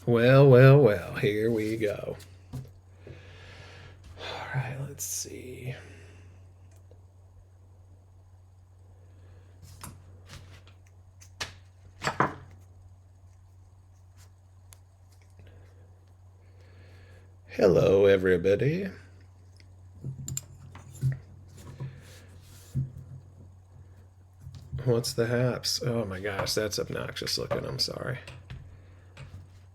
Well, well, well, here we go. All right, let's see. Hello, everybody. What's the haps? Oh my gosh, that's obnoxious looking. I'm sorry.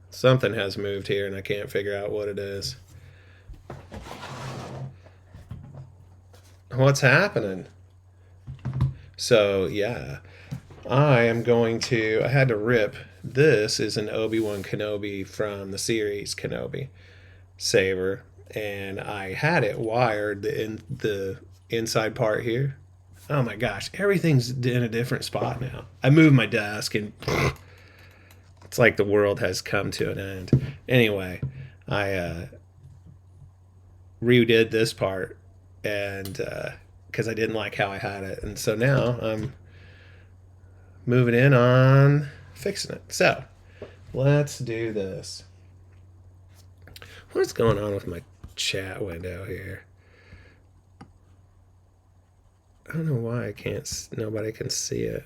Something has moved here and I can't figure out what it is. What's happening? So, yeah. I had to rip. This is an Obi-Wan Kenobi from the series Kenobi saber. And I had it wired in the inside part here. Oh my gosh, everything's in a different spot now. I moved my desk and it's like the world has come to an end. Anyway, I redid this part and because I didn't like how I had it. And so now I'm moving in on fixing it. So let's do this. What's going on with my chat window here? I don't know why nobody can see it.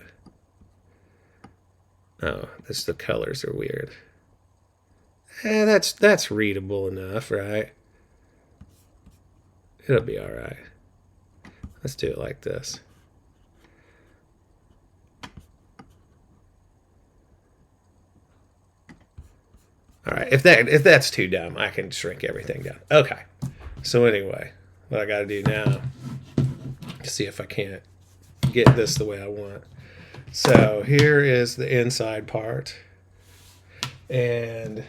Oh, the colors are weird. That's readable enough, right? It'll be all right. Let's do it like this. All right, if that's too dumb, I can shrink everything down. Okay. So anyway, what I got to do now to see if I can't get this the way I want. So here is the inside part. And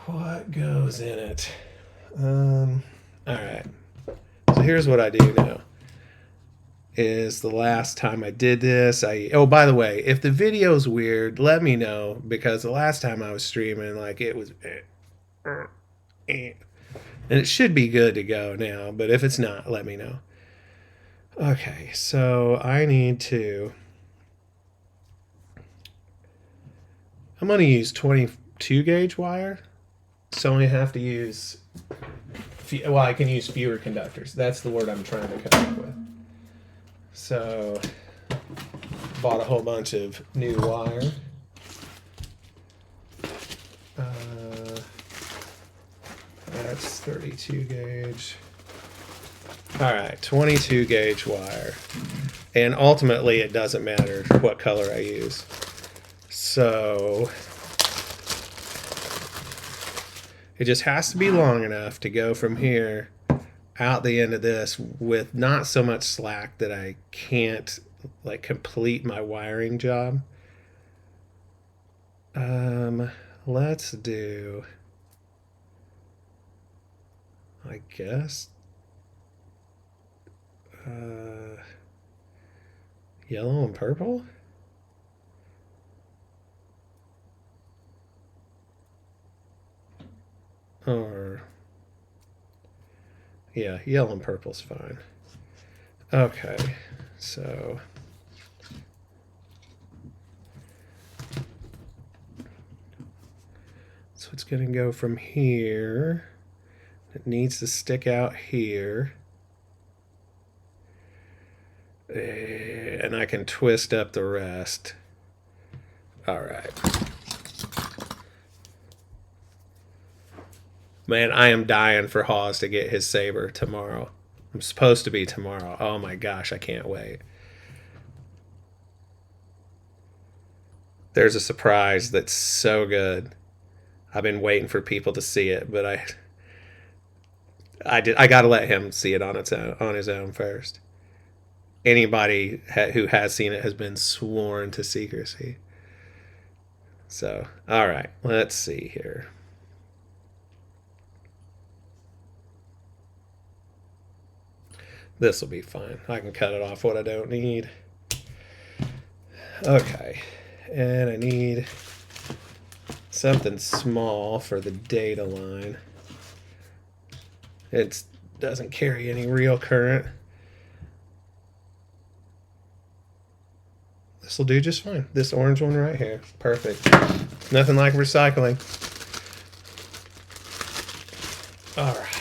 what goes in it? All right. So here's what I do now. Is the last time I did this. Oh, by the way, if the video's weird, let me know, because the last time I was streaming, like, it was and it should be good to go now, but if it's not, let me know. Okay, so I'm going to use 22 gauge wire, so I have to use, well, I can use fewer conductors. That's the word I'm trying to come up with. So, bought a whole bunch of new wire. That's 32 gauge. All right, 22 gauge wire. And ultimately, it doesn't matter what color I use. So, it just has to be long enough to go from here out the end of this with not so much slack that I can't like complete my wiring job. Let's do, I guess, yellow and purple. Or yeah, yellow and purple's fine. Okay, so it's going to go from here. It needs to stick out here. And I can twist up the rest. All right. Man, I am dying for Hawes to get his saber tomorrow. I'm supposed to be tomorrow. Oh my gosh, I can't wait. There's a surprise that's so good. I've been waiting for people to see it, but I got to let him see it on his own first. Anybody who has seen it has been sworn to secrecy. So, all right, let's see here. This will be fine. I can cut it off what I don't need. Okay, and I need something small for the data line. It doesn't carry any real current. This will do just fine. This orange one right here. Perfect. Nothing like recycling. All right.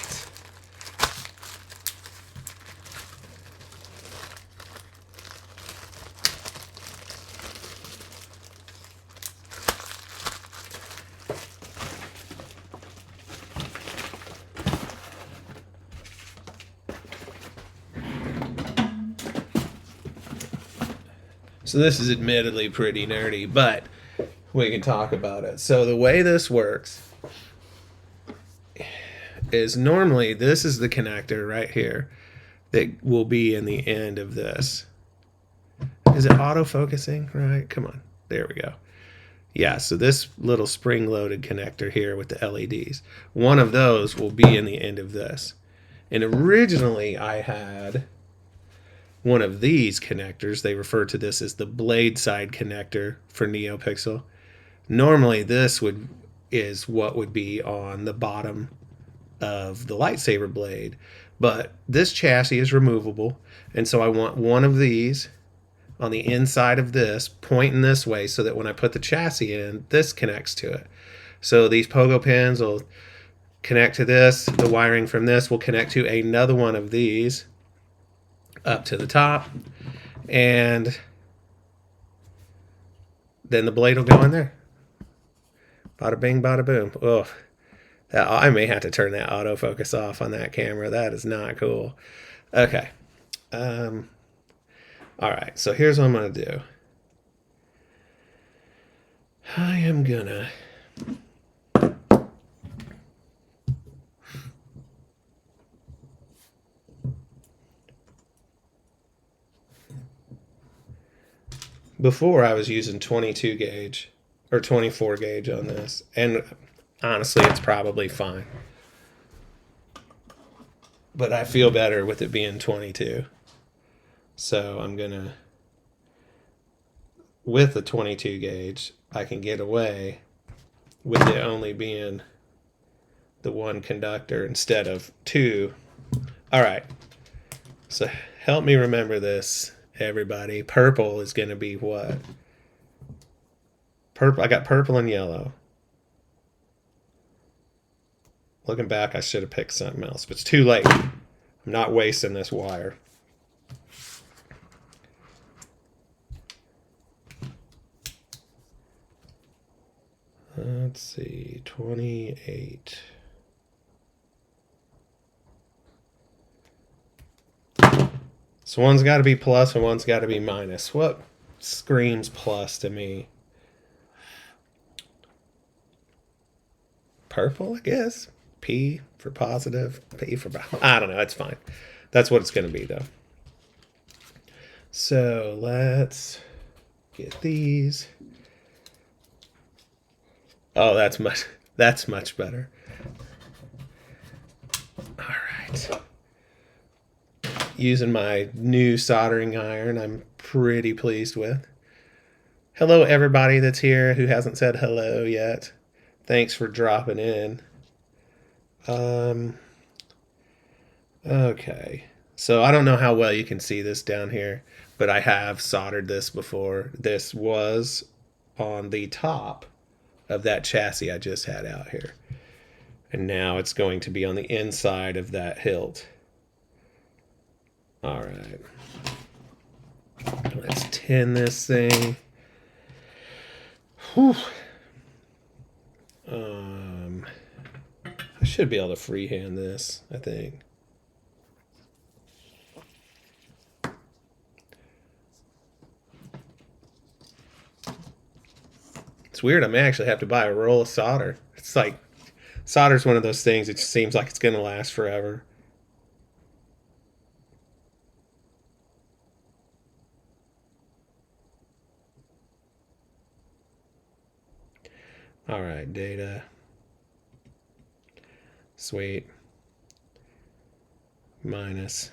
So this is admittedly pretty nerdy, but we can talk about it. So the way this works is normally this is the connector right here that will be in the end of this. Is it auto-focusing? Right, come on. There we go. Yeah, so this little spring-loaded connector here with the LEDs, one of those will be in the end of this. And originally I had one of these connectors. They refer to this as the blade side connector for Neopixel. Normally this is what would be on the bottom of the lightsaber blade, but this chassis is removable, and so I want one of these on the inside of this pointing this way so that when I put the chassis in, this connects to it. So these pogo pins will connect to this. The wiring from this will connect to another one of these up to the top, and then the blade will go in there. Bada bing, bada boom. Oh, I may have to turn that autofocus off on that camera. That is not cool. Okay. All right, so here's what I'm going to do. I am going to before I was using 22 gauge or 24 gauge on this, and honestly it's probably fine, but I feel better with it being 22. So I'm gonna, with the 22 gauge, I can get away with it only being the one conductor instead of two. All right, so help me remember this, everybody. Purple is going to be what? Purple. I got purple and yellow. Looking back, I should have picked something else, but it's too late. I'm not wasting this wire. Let's see, 28. So one's got to be plus and one's got to be minus. What screams plus to me? Purple, I guess. P for positive, P for... I don't know, it's fine. That's what it's going to be, though. So let's get these. Oh, that's much better. All right. Using my new soldering iron, I'm pretty pleased with. Hello, everybody that's here who hasn't said hello yet. Thanks for dropping in. Okay. So I don't know how well you can see this down here, but I have soldered this before. This was on the top of that chassis I just had out here. And now it's going to be on the inside of that hilt. All right. Let's tin this thing. Whew. I should be able to freehand this, I think. It's weird. I may actually have to buy a roll of solder. It's like, solder's one of those things, it just seems like it's going to last forever. All right, data. Sweet. Minus.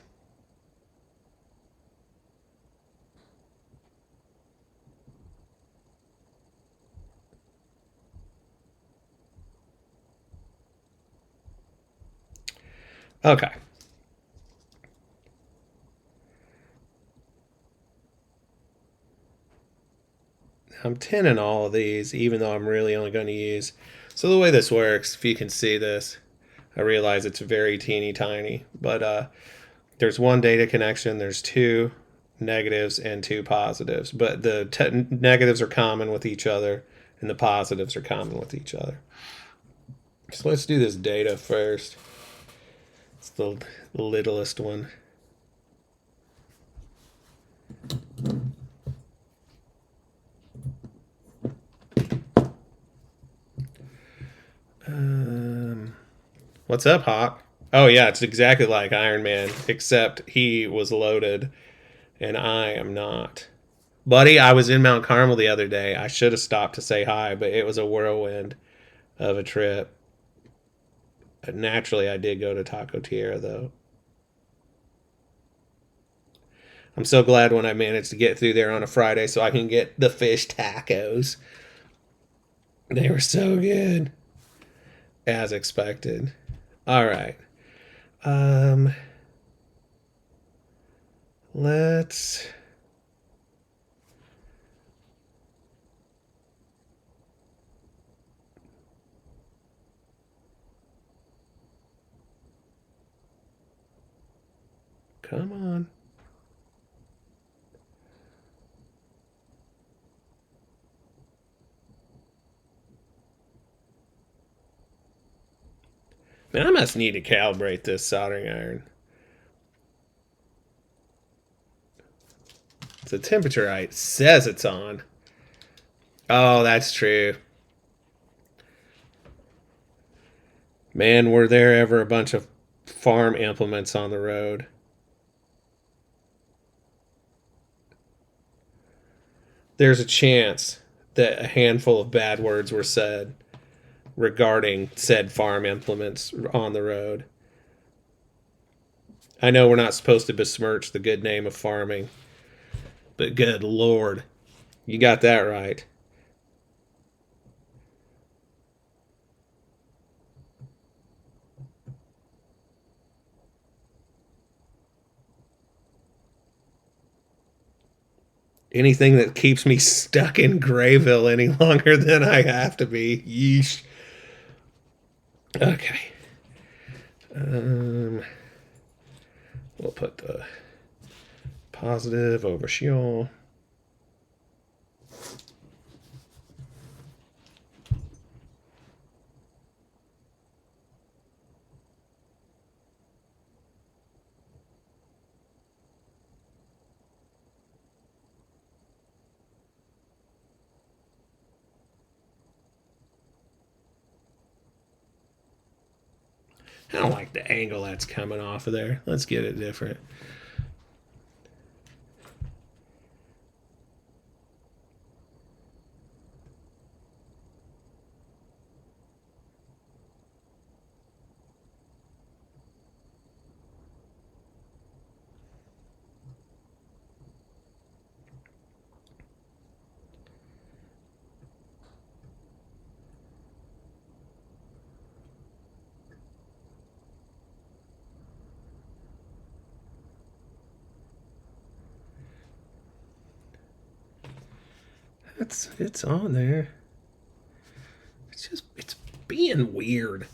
Okay. I'm tinning all of these, even though I'm really only going to use. So the way this works, if you can see this, I realize it's very teeny tiny, but there's one data connection, there's two negatives and two positives, but the negatives are common with each other and the positives are common with each other. So let's do this data first. It's the littlest one. What's up, Hawk? Oh yeah, it's exactly like Iron Man, except he was loaded and I am not. Buddy, I was in Mount Carmel the other day. I should have stopped to say hi, but it was a whirlwind of a trip. Naturally, I did go to Taco Tierra, though. I'm so glad when I managed to get through there on a Friday so I can get the fish tacos. They were so good, as expected. All right. Um, let's. Come on. Man, I must need to calibrate this soldering iron. The temperature it says it's on. Oh, that's true. Man, were there ever a bunch of farm implements on the road? There's a chance that a handful of bad words were said regarding said farm implements on the road. I know we're not supposed to besmirch the good name of farming, but good Lord, you got that right. Anything that keeps me stuck in Grayville any longer than I have to be. Yeesh. Okay. Um, we'll put the positive over Sheol. I don't like the angle that's coming off of there. Let's get it different. It's on there. It's being weird.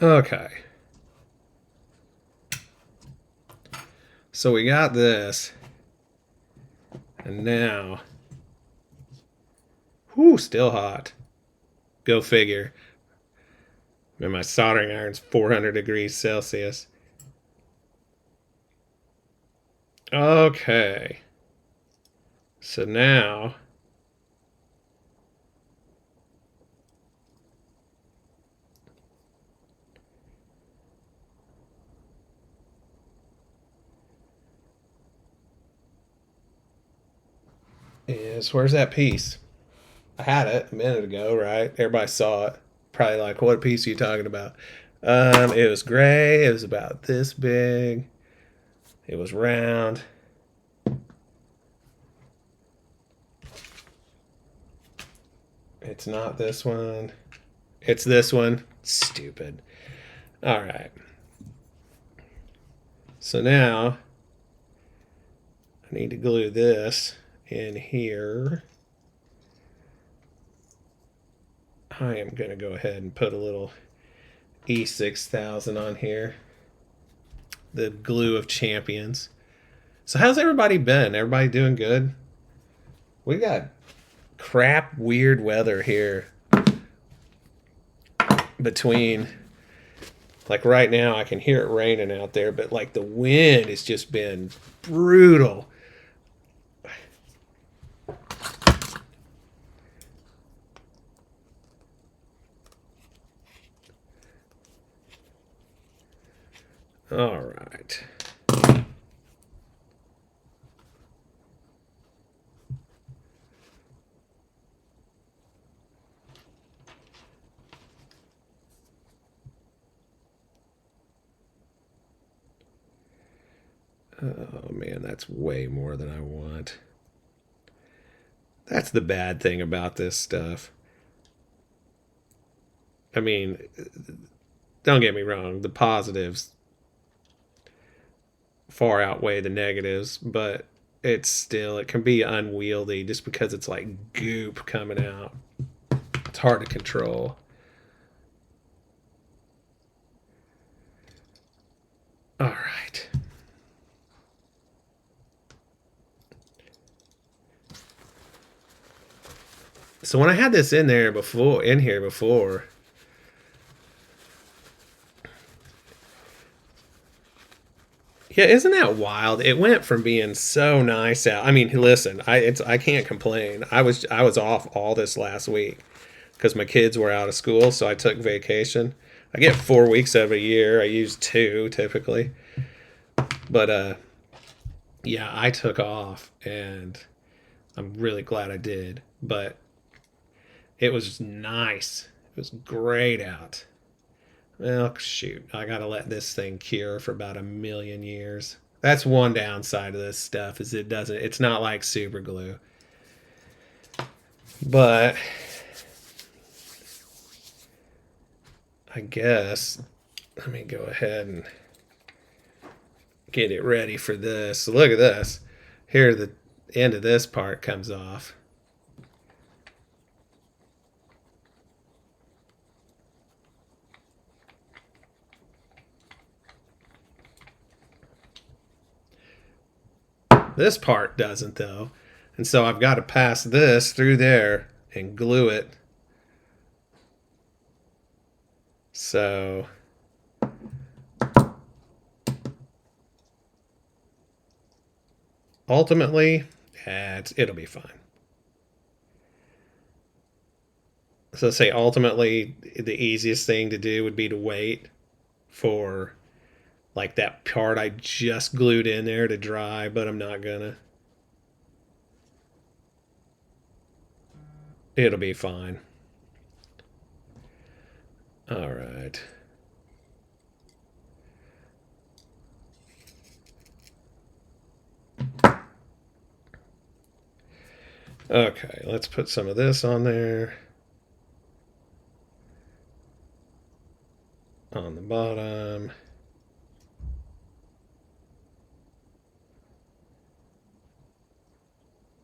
Okay. So we got this. And now. Whew, still hot. Go figure. And my soldering iron's 400 degrees Celsius. Okay. So now. is. Where's that piece? I had it a minute ago, right? Everybody saw it. Probably like, what piece are you talking about? It was gray. It was about this big. It was round. It's not this one. It's this one. Stupid. All right. So now I need to glue this in here. I am going to go ahead and put a little E6000 on here. The glue of champions. So how's everybody been? Everybody doing good? We got crap weird weather here between, like right now I can hear it raining out there, but like the wind has just been brutal. All right. Oh man, that's way more than I want. That's the bad thing about this stuff. I mean, don't get me wrong, the positives far outweigh the negatives, but it can be unwieldy just because it's like goop coming out. It's hard to control. All right. So when I had this in here before, yeah, isn't that wild? It went from being so nice out. I mean, listen, I can't complain. I was off all this last week because my kids were out of school, so I took vacation. I get 4 weeks out of a year. I use 2 typically, but yeah, I took off, and I'm really glad I did. But it was nice. It was great out. Well, shoot, I gotta let this thing cure for about 1,000,000 years. That's one downside of this stuff, is it's not like super glue. But I guess let me go ahead and get it ready for this. So look at this. Here, the end of this part comes off. This part doesn't, though. And so I've got to pass this through there and glue it. So ultimately, it'll be fine. So say ultimately the easiest thing to do would be to wait for like that part I just glued in there to dry, but I'm not gonna. It'll be fine. All right. Okay, let's put some of this on there. On the bottom.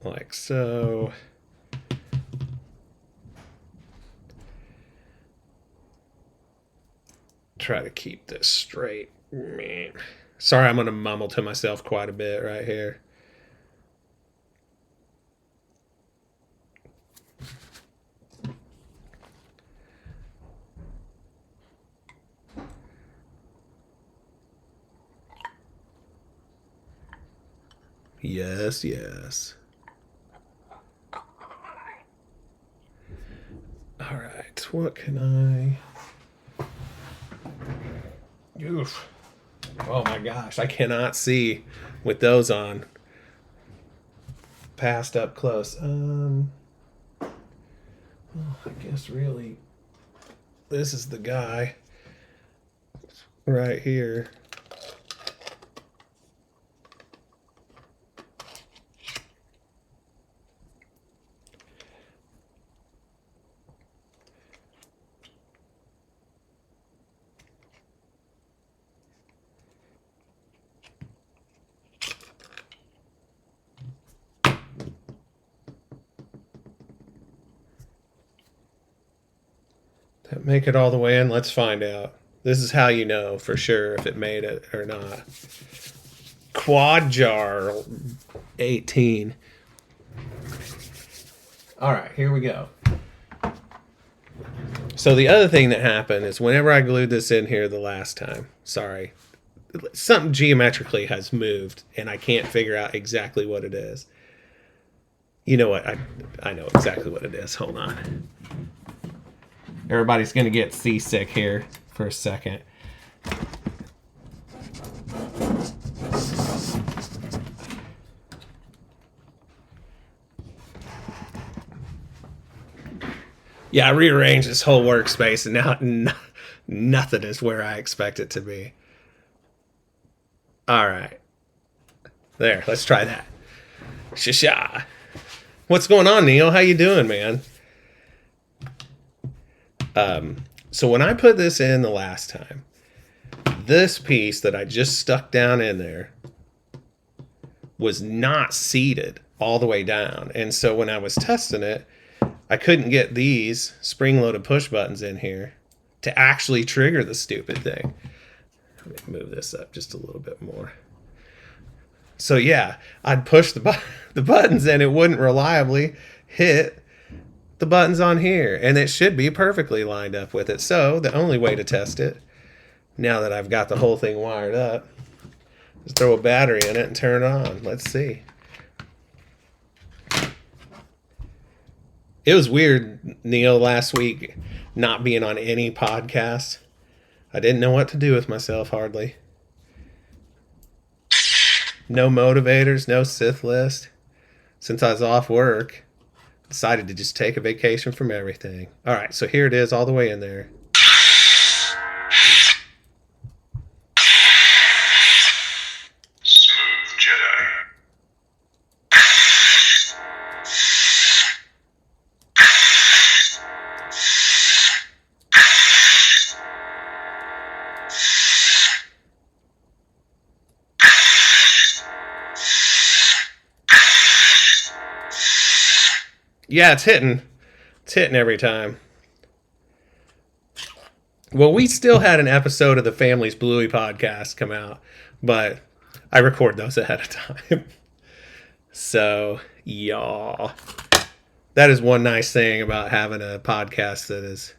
Like so. Try to keep this straight. Sorry, I'm going to mumble to myself quite a bit right here. Yes, yes. All right, what can I... Oof. Oh my gosh, I cannot see with those on. past up close. Well, I guess really, this is the guy right here. Make it all the way in. Let's find out. This is how you know for sure if it made it or not. Quad jar 18. All right, here we go. So the other thing that happened is whenever I glued this in here the last time, sorry, something geometrically has moved and I can't figure out exactly what it is. You know what? I know exactly what it is. Hold on. Everybody's going to get seasick here for a second. Yeah, I rearranged this whole workspace and now nothing is where I expect it to be. All right. There, let's try that. Shasha. What's going on, Neil? How you doing, man? So when I put this in the last time, this piece that I just stuck down in there was not seated all the way down. And so when I was testing it, I couldn't get these spring-loaded push buttons in here to actually trigger the stupid thing. Let me move this up just a little bit more. So yeah, I'd push the buttons and it wouldn't reliably hit the buttons on here, and it should be perfectly lined up with it. So the only way to test it, now that I've got the whole thing wired up, is throw a battery in it and turn it on. Let's see. It was weird, Neil, last week not being on any podcast. I didn't know what to do with myself hardly. No motivators, no Sith list. Since I was off work, decided to just take a vacation from everything. All right, so here it is all the way in there. Smooth Jedi. Yeah, it's hitting. It's hitting every time. Well, we still had an episode of the Family's Bluey podcast come out, but I record those ahead of time. So, y'all. That is one nice thing about having a podcast that is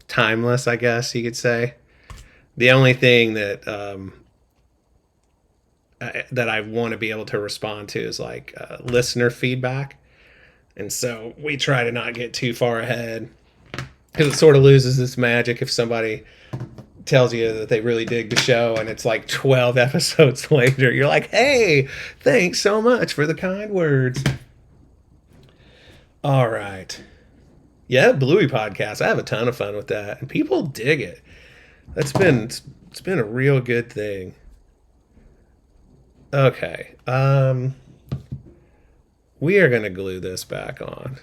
timeless, I guess you could say. The only thing that that I want to be able to respond to is like listener feedback. And so we try to not get too far ahead because it sort of loses its magic if somebody tells you that they really dig the show and it's like 12 episodes later. You're like, hey, thanks so much for the kind words. All right. Yeah, Bluey podcast. I have a ton of fun with that. And people dig it. It's been a real good thing. Okay. We are going to glue this back on.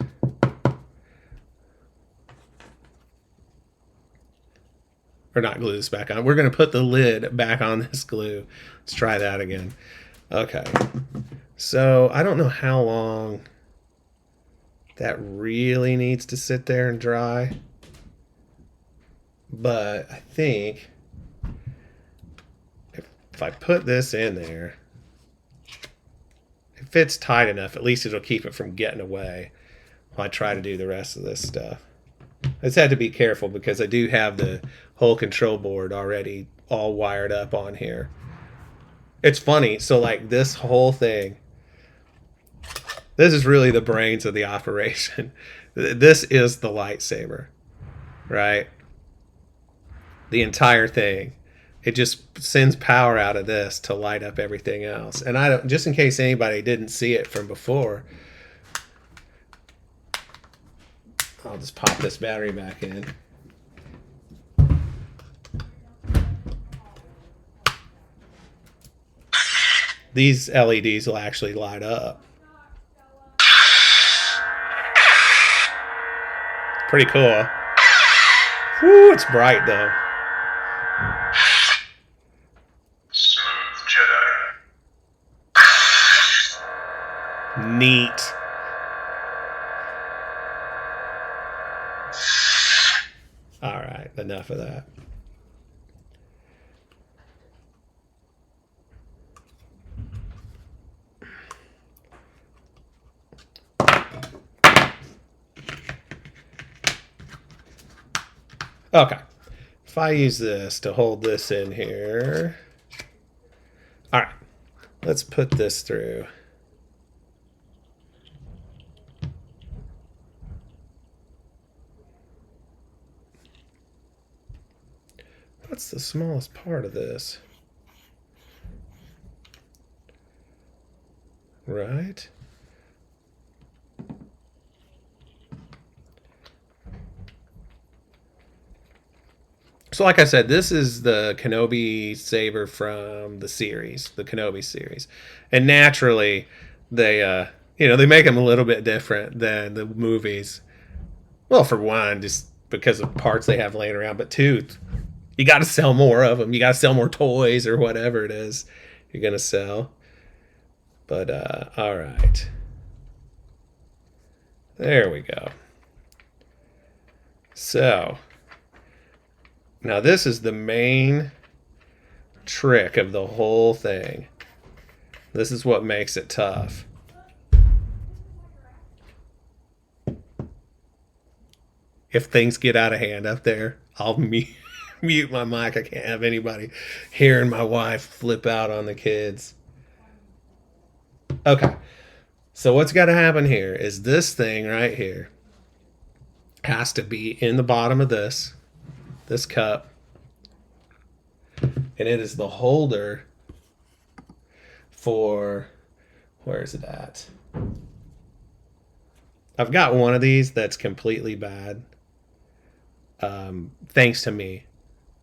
Or not glue this back on. We're going to put the lid back on this glue. Let's try that again. Okay. So I don't know how long that really needs to sit there and dry. But I think if I put this in there, if it's tight enough, at least it'll keep it from getting away while I try to do the rest of this stuff. I just had to be careful because I do have the whole control board already all wired up on here. It's funny. So like this whole thing, this is really the brains of the operation. This is the lightsaber, right? The entire thing It just sends power out of this to light up everything else. And I don't, just in case anybody didn't see it from before, I'll just pop this battery back in. These LEDs will actually light up. Pretty cool. Woo, it's bright though. Smooth Jedi. Neat. All right, enough of that. Okay, if I use this to hold this in here. All right, let's put this through. What's the smallest part of this? Right? So like I said, this is the Kenobi saber from the series, the Kenobi series. And naturally, they they make them a little bit different than the movies. Well, for one, just because of parts they have laying around, but two, you got to sell more of them. You got to sell more toys or whatever it is you're going to sell. But all right. There we go. So, now this is the main trick of the whole thing. This is what makes it tough. If things get out of hand up there, I'll mute my mic. I can't have anybody hearing my wife flip out on the kids. Okay. So what's got to happen here is this thing right here has to be in the bottom of this cup. And it is the holder for, where is it at? I've got one of these that's completely bad. Thanks to me,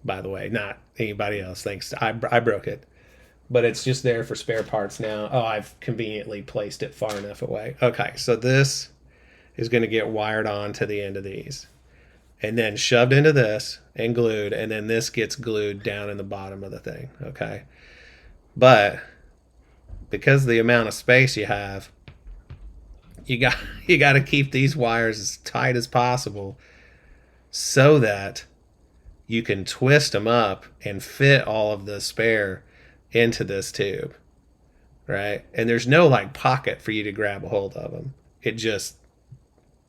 by the way, not anybody else. Thanks to, I broke it. But it's just there for spare parts now. Oh, I've conveniently placed it far enough away. Okay, so this is going to get wired on to the end of these. And then shoved into this and glued. And then this gets glued down in the bottom of the thing. Okay. But because of the amount of space you have, you got to keep these wires as tight as possible so that you can twist them up and fit all of the spare into this tube, right? And there's no like pocket for you to grab a hold of them. It just,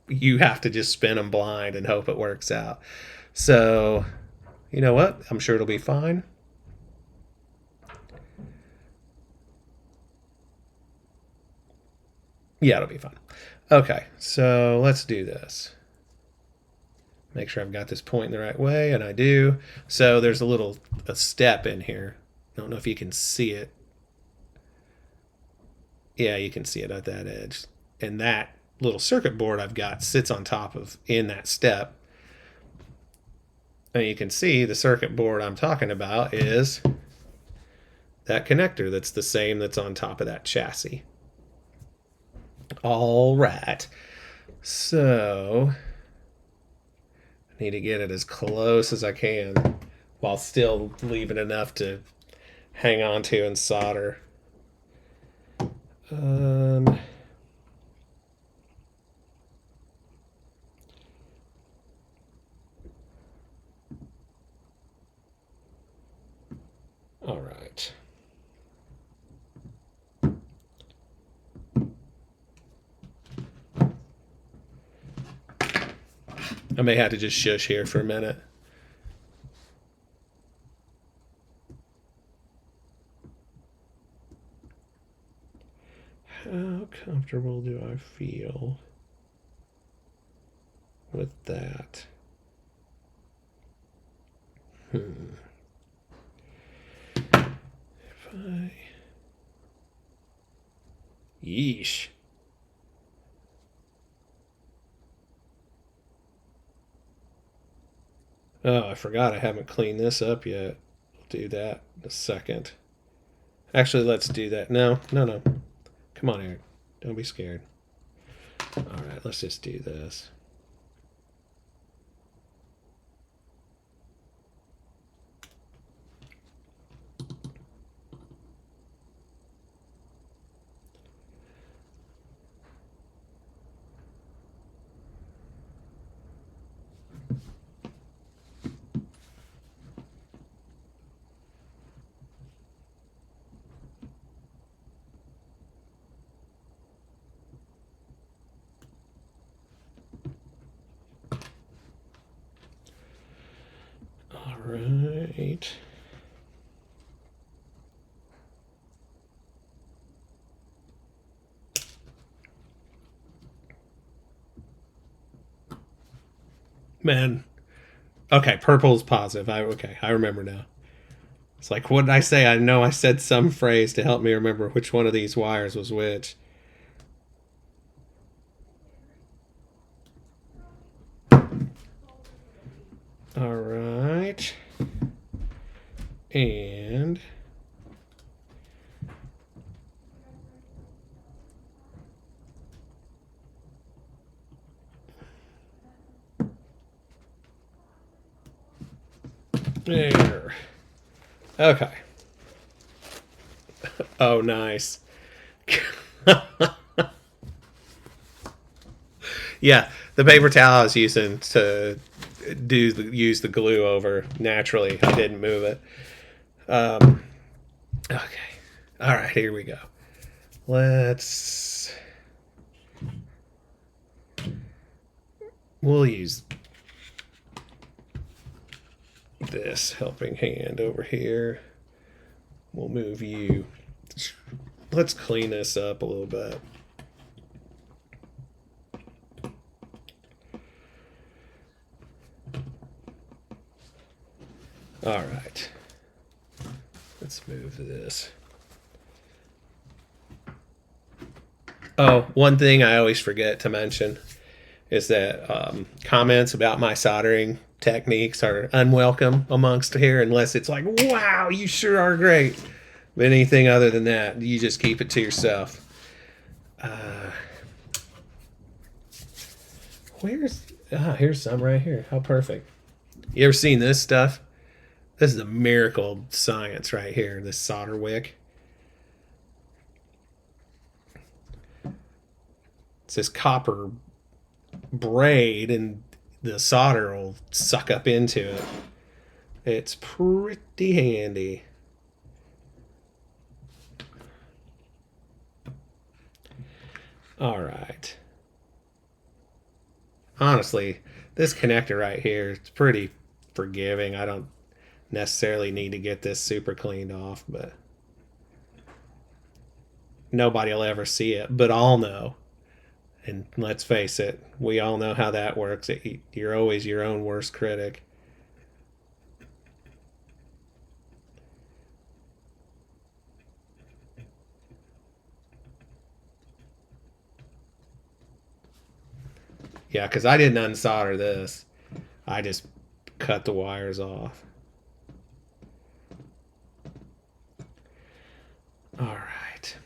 you have to just spin them blind and hope it works out. So, you know what? I'm sure it'll be fine. Yeah, it'll be fine. Okay, so let's do this. Make sure I've got this pointing the right way, and I do. So there's a step in here. I don't know if you can see it. Yeah, you can see it at that edge. And that little circuit board I've got sits on top of in that step. And you can see the circuit board I'm talking about is that connector that's the same that's on top of that chassis. All right. So I need to get it as close as I can while still leaving enough to hang on to and solder. All right. I may have to just shush here for a minute. How comfortable do I feel with that? right. Yeesh. Oh, I forgot I haven't cleaned this up yet. I'll do that in a second. Actually, let's do that. No, no, no. Come on, Eric. Don't be scared. All right, let's just do this. All right. Man. Okay, purple is positive. I remember now. It's like, what did I say? I know I said some phrase to help me remember which one of these wires was which. All right. And there. Okay. Oh, nice. Yeah, the paper towel I was using to use the glue over naturally. I didn't move it. Okay. All right, here we go. Let's. We'll use this helping hand over here. We'll move you. Let's clean this up a little bit. All right. Let's move this. Oh, one thing I always forget to mention is that comments about my soldering techniques are unwelcome amongst here unless it's like, wow, you sure are great. But anything other than that, you just keep it to yourself. Here's some right here. How perfect. You ever seen this stuff? This is a miracle science right here, this solder wick. It's this copper braid, and the solder will suck up into it. It's pretty handy. All right. Honestly, this connector right here is pretty forgiving. I don't necessarily need to get this super cleaned off, but nobody will ever see it, but I'll know. And let's face it, we all know how that works. You're always your own worst critic. Yeah, because I didn't unsolder this. I just cut the wires off. All right.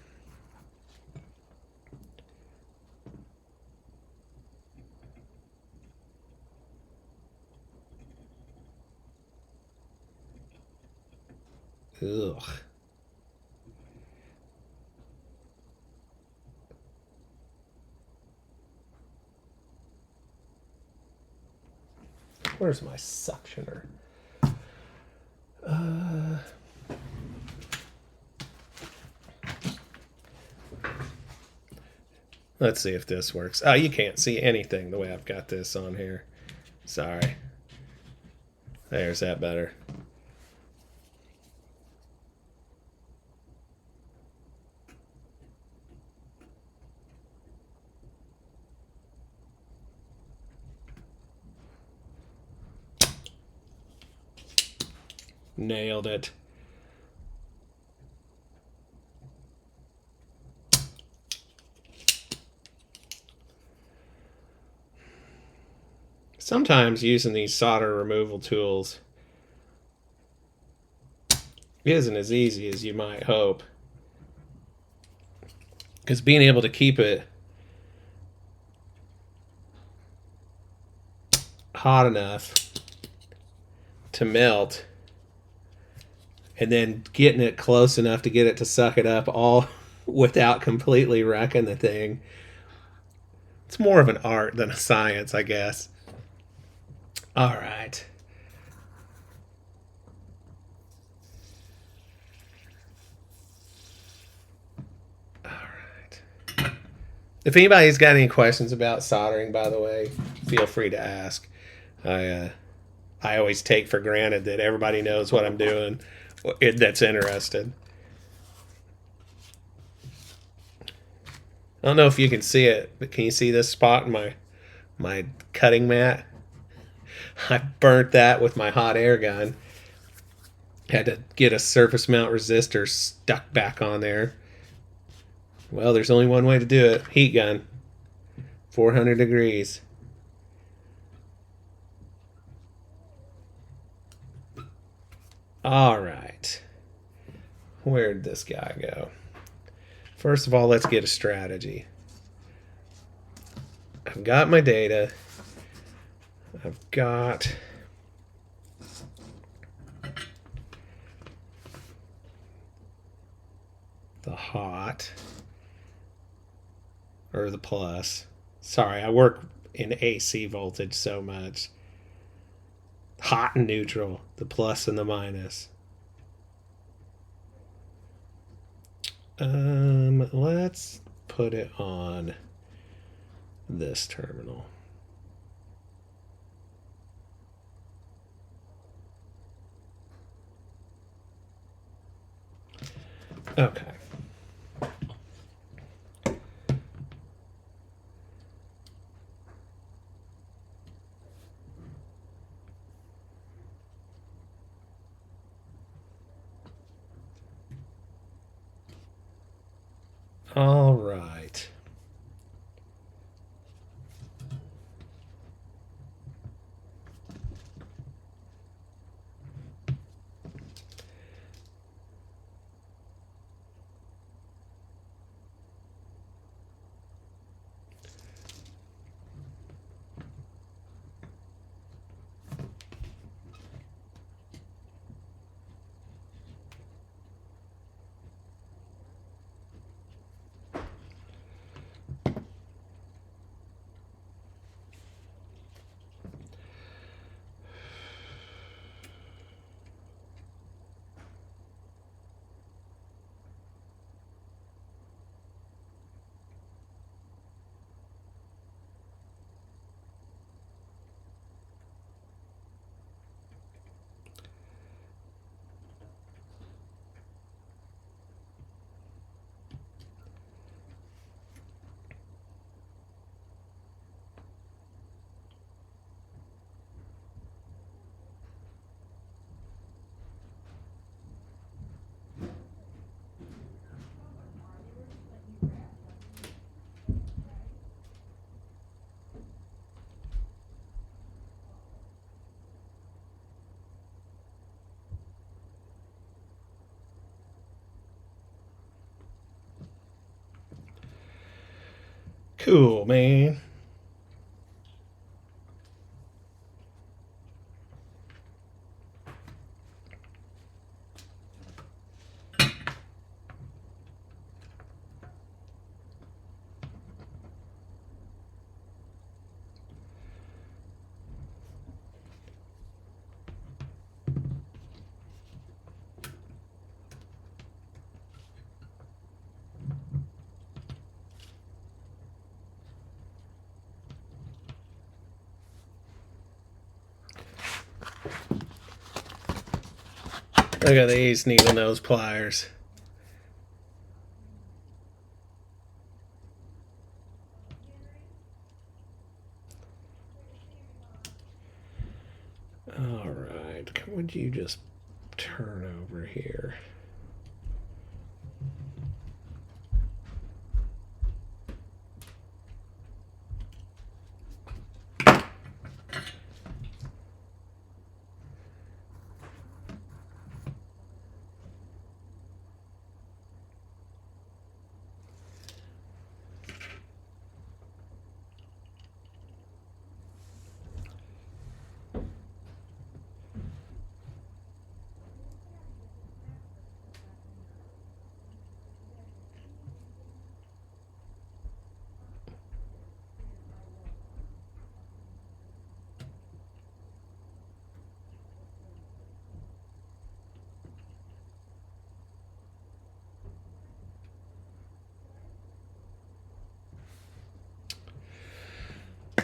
Ugh. Where's my suctioner? Let's see if this works. Oh, you can't see anything the way I've got this on here. Sorry. There's that better. Nailed it. Sometimes using these solder removal tools isn't as easy as you might hope. Because being able to keep it hot enough to melt and then getting it close enough to get it to suck it up all without completely wrecking the thing, it's more of an art than a science, I guess. All right. All right. If anybody's got any questions about soldering, by the way, feel free to ask. I always take for granted that everybody knows what I'm doing that's interested. I don't know if you can see it, but can you see this spot in my cutting mat? I burnt that with my hot air gun. Had to get a surface mount resistor stuck back on there. Well, there's only one way to do it. Heat gun. 400 degrees. All right. Where'd this guy go? First of all, let's get a strategy. I've got my data. I've got the hot or the plus. Sorry, I work in AC voltage so much. Hot and neutral, the plus and the minus. Let's put it on this terminal. Okay. All right. Cool, man. Look at these needle nose pliers. All right, would you just turn over here?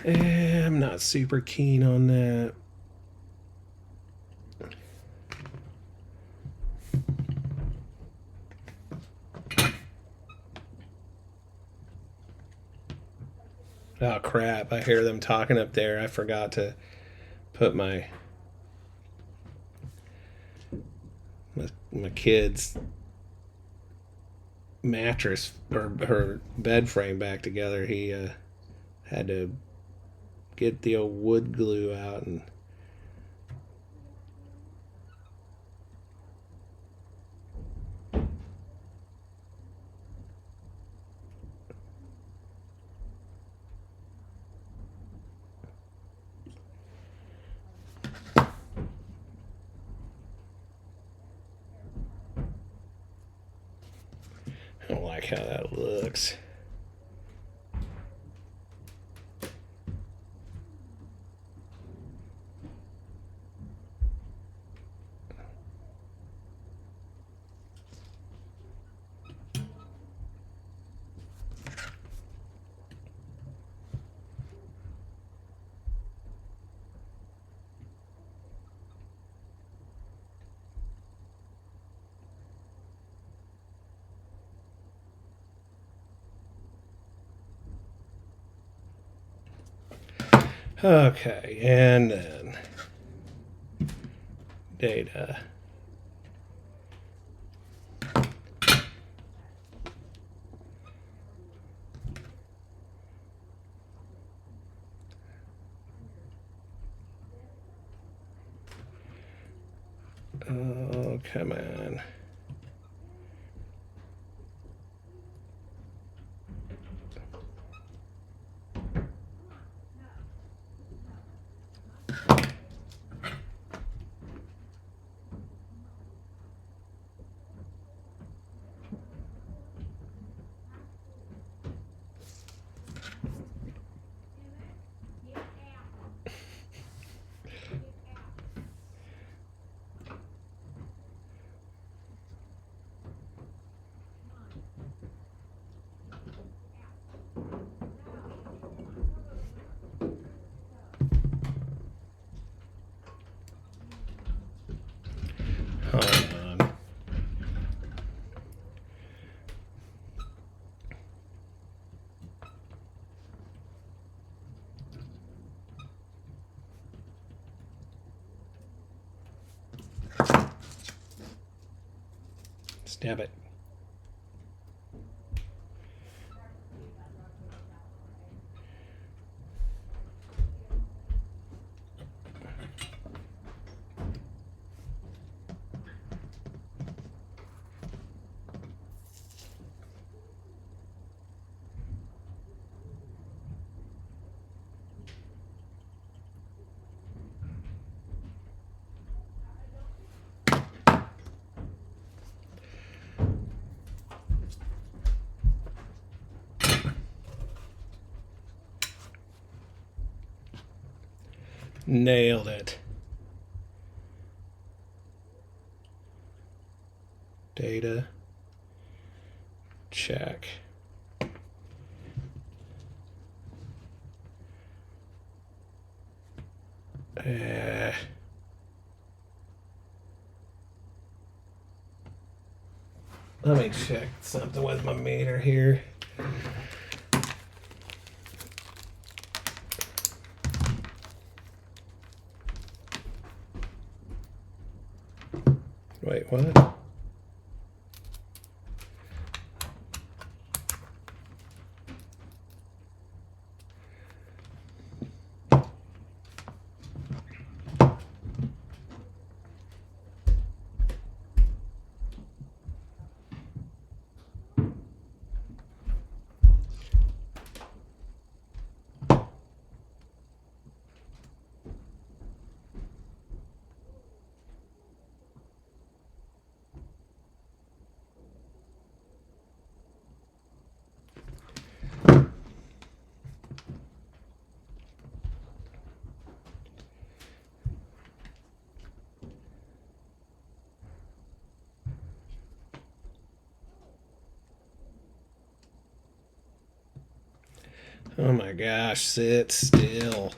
I'm not super keen on that. Oh crap, I hear them talking up there. I forgot to put my kid's mattress or her bed frame back together. He had to get the old wood glue out and I don't like how that looks. Okay, and then data. Oh, come on. Hold on. Stab it. Nailed it. Data. Check. Let me check something with my meter here. Wait, what? Oh my gosh, sit still.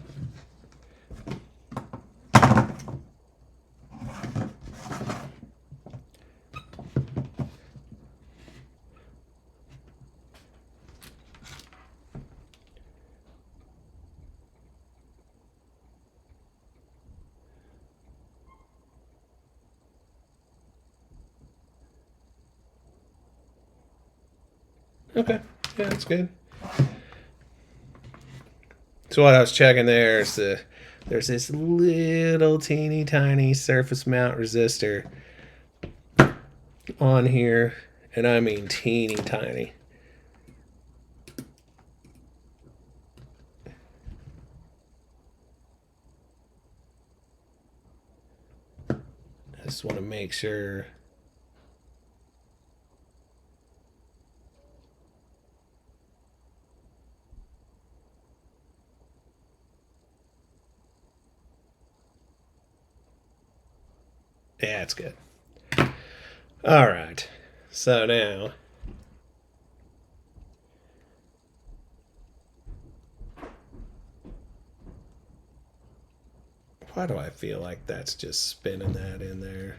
Okay, yeah, that's good. So what I was checking there is there's this little teeny tiny surface mount resistor on here, and I mean teeny tiny. I just want to make sure. Yeah, it's good. All right. So now, why do I feel like that's just spinning that in there?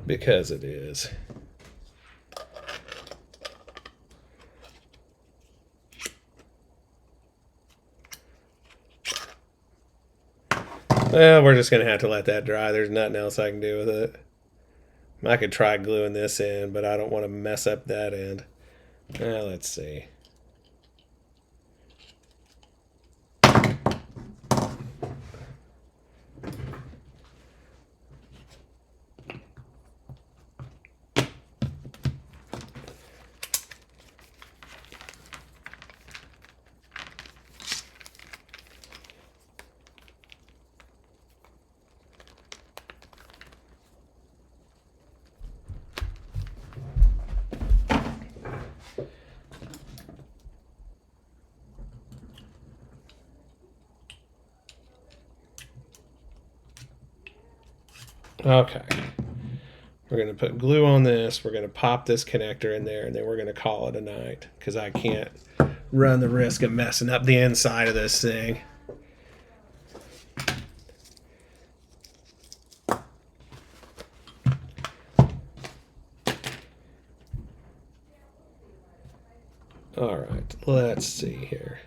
Because it is. Well, we're just going to have to let that dry. There's nothing else I can do with it. I could try gluing this in, but I don't want to mess up that end. Let's see. Okay. We're going to put glue on this. We're going to pop this connector in there, and then we're going to call it a night because I can't run the risk of messing up the inside of this thing. All right, let's see here.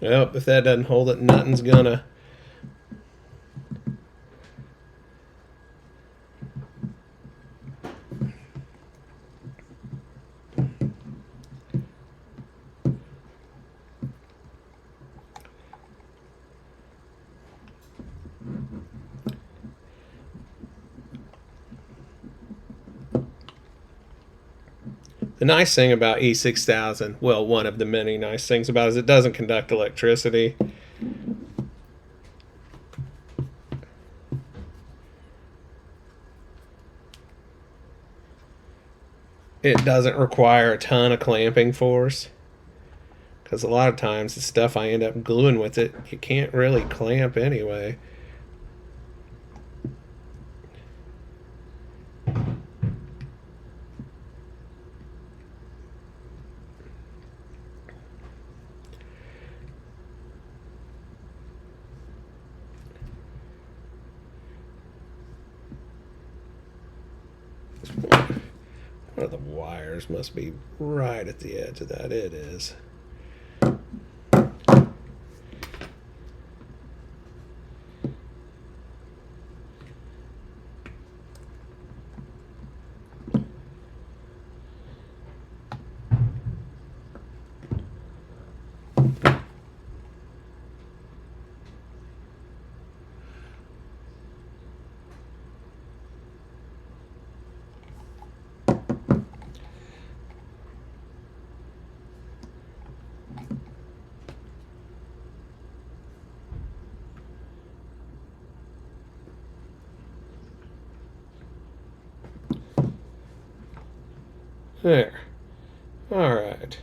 Well, if that doesn't hold it, nothing's gonna. The nice thing about E6000, well, one of the many nice things about it is it doesn't conduct electricity. It doesn't require a ton of clamping force. Because a lot of times the stuff I end up gluing with it, you can't really clamp anyway. One of the wires must be right at the edge of that. It is. There. All right.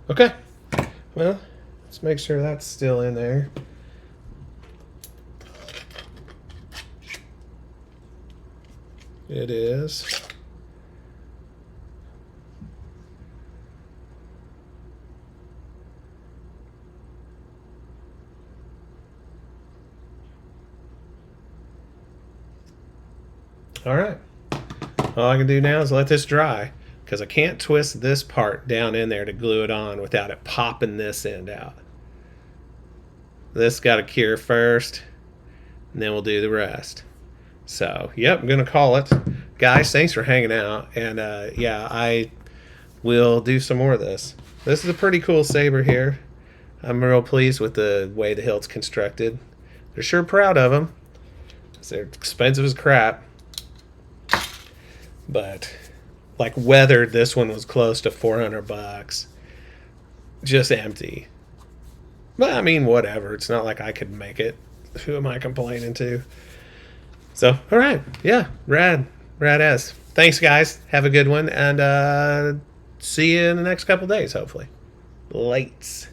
Okay. Well, let's make sure that's still in there. It is. All right. All I can do now is let this dry because I can't twist this part down in there to glue it on without it popping this end out. This got to cure first, and then we'll do the rest. So, yep, I'm going to call it. Guys, thanks for hanging out. And yeah, I will do some more of this. This is a pretty cool saber here. I'm real pleased with the way the hilt's constructed. They're sure proud of them. They're expensive as crap. But like weathered, this one was close to $400. Just empty. But I mean, whatever. It's not like I could make it. Who am I complaining to? So, all right. Yeah, rad. Rad as. Thanks, guys. Have a good one. And see you in the next couple days, hopefully. Lights.